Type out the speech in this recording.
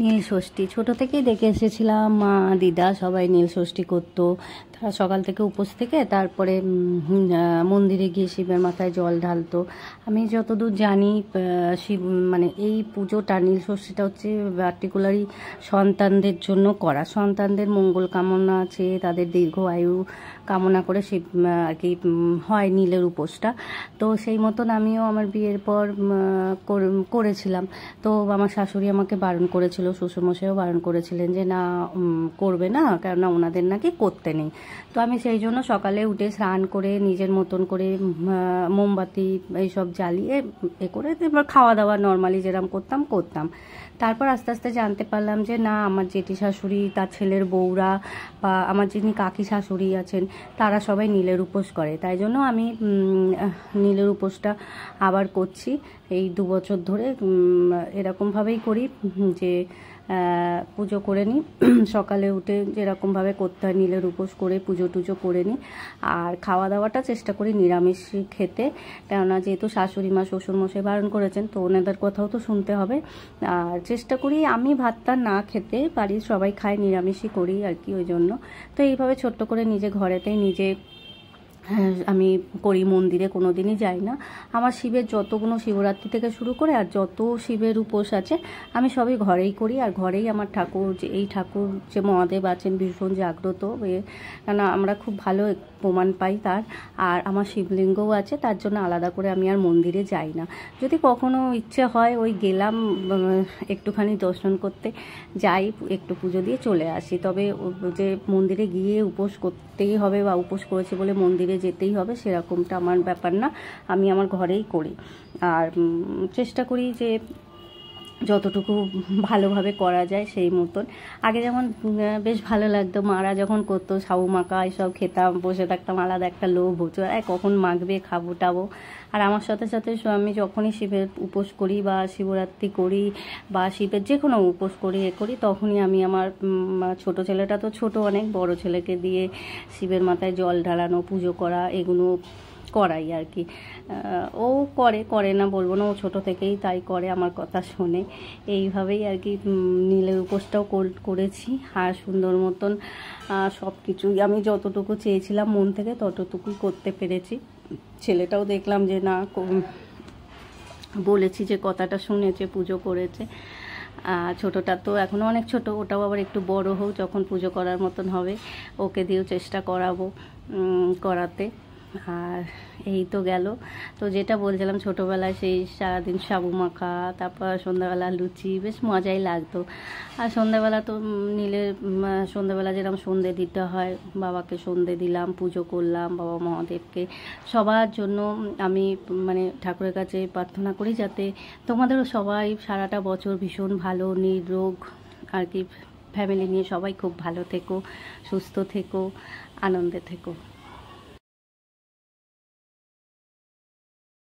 নীল ষষ্ঠী ছোটো থেকেই দেখে এসেছিলাম, মা দিদা সবাই নীল ষষ্ঠী করতো। তারা সকাল থেকে উপোস থেকে তারপরে মন্দিরে গিয়ে শিবের মাথায় জল ঢালতো। আমি যতদূর জানি শিব মানে এই পুজোটা নীল ষষ্ঠীটা হচ্ছে পার্টিকুলারই সন্তানদের জন্য করা, সন্তানদের মঙ্গল কামনা আছে, তাদের দীর্ঘ আয়ু কামনা করে শিব আর কি হয় নীলের উপোসটা। তো সেই মতন আমিও আমার বিয়ের পর করেছিলাম। তো আমার শাশুড়ি আমাকে বারণ করেছিল, শ্বশুরমশাইও বারণ করেছিলেন যে না করবে না, কেননা ওনাদের নাকি করতে নেই। তো আমি সেই জন্য সকালে উঠে স্নান করে নিজের মতন করে মোমবাতি এইসব জ্বালিয়ে করে এবার খাওয়া দাওয়া নর্মালি যেরকম করতাম। তারপর আস্তে আস্তে জানতে পারলাম যে না, আমার জেঠি শাশুড়ি, তার ছেলের বউরা বা আমার যিনি কাকি শাশুড়ি আছেন তারা সবাই নীলের উপোস করে। তাই জন্য আমি নীলের উপোসটা আবার করছি এই 2 বছর ধরে। এরকমভাবেই করি যে পুজো করে নিই, সকালে উঠে যেরকমভাবে করতে হয় নীলের উপোস করে পুজো টুজো করে নিই। আর খাওয়া দাওয়াটা চেষ্টা করি নিরামিষ খেতে, কেননা যেহেতু শাশুড়ি মা শ্বশুরমশাই বারণ করেছেন তো ওনাদের কথাও তো শুনতে হবে। আর চেষ্টা করি আমি ভাতটা না খেতে, বাড়ির সবাই খায়, নিরামিষই করি আর কি, ওই জন্য। তো এইভাবে ছোট্ট করে নিজে ঘরেতেই নিজে আমি করি, মন্দিরে কোনো দিনই যাই না। আমার শিবের যতগুলো শিবরাত্রি থেকে শুরু করে আর যত শিবের উপোস আছে আমি সবই ঘরেই করি। আর ঘরেই আমার ঠাকুর, যে এই ঠাকুর যে মহাদেব আছেন ভীষণ জাগ্রত, কেন আমরা খুব ভালো প্রমাণ পাই তার। আর আমার শিবলিঙ্গও আছে, তার জন্য আলাদা করে আমি আর মন্দিরে যাই না। যদি কখনো ইচ্ছে হয় ওই গেলাম একটুখানি দর্শন করতে যাই, একটু পুজো দিয়ে চলে আসি। তবে যে মন্দিরে গিয়ে উপোস করতেই হবে বা উপোস করেছি বলে মন্দিরে যেতেই হবে সেরকমটা আমার ব্যাপার না, আমি আমার ঘরেই করি। আর চেষ্টা করি যে যতটুকু ভালোভাবে করা যায় সেই মতন। আগে যেমন বেশ ভালো লাগতো, মারা যখন করতো সাবু মাখা এসব খেতাম, বসে থাকতাম, আলাদা একটা লোভ হতো কখন মাখবে খাবো টাবো। আর আমার সাথে সাথে আমি যখনই শিবের উপোস করি বা শিবরাত্রি করি বা শিবের যে কোনো উপোস করি তখনই আমি আমার ছোটো ছেলেটা তো ছোট, অনেক বড় ছেলেকে দিয়ে শিবের মাথায় জল ঢালানো, পুজো করা এগুলো করাই আর কি। ও করে না বলবো না, ও ছোটো থেকেই তাই করে, আমার কথা শোনে। এইভাবেই আর কি নীলের উপোসটাও করেছি। আর সুন্দর মতন সব কিছুই আমি যতটুকু চেয়েছিলাম মন থেকে ততটুকুই করতে পেরেছি। ছেলেটাও দেখলাম যে না, বলেছি যে কথাটা শুনেছে, পুজো করেছে। ছোটোটা তো এখনও অনেক ছোট, ওটাও আবার একটু বড় হোক, যখন পুজো করার মতন হবে ওকে দিয়েও চেষ্টা করাতে। আর এই তো গেল। তো যেটা বলছিলাম ছোটোবেলায় সেই সারাদিন সাবু মাখা, তারপর সন্ধ্যাবেলা লুচি, বেশ মজাই লাগতো। আর সন্ধ্যাবেলা তো সন্ধ্যাবেলা যেরকম সন্ধে দিতে হয়, বাবাকে সন্ধে দিলাম, পুজো করলাম, বাবা মহাদেবকে। সবার জন্য আমি মানে ঠাকুরের কাছে প্রার্থনা করি যাতে তোমাদেরও সবাই সারাটা বছর ভীষণ ভালো নিরোগ আর কি, ফ্যামিলি নিয়ে সবাই খুব ভালো থেকো, সুস্থ থেকো, আনন্দে থেকো।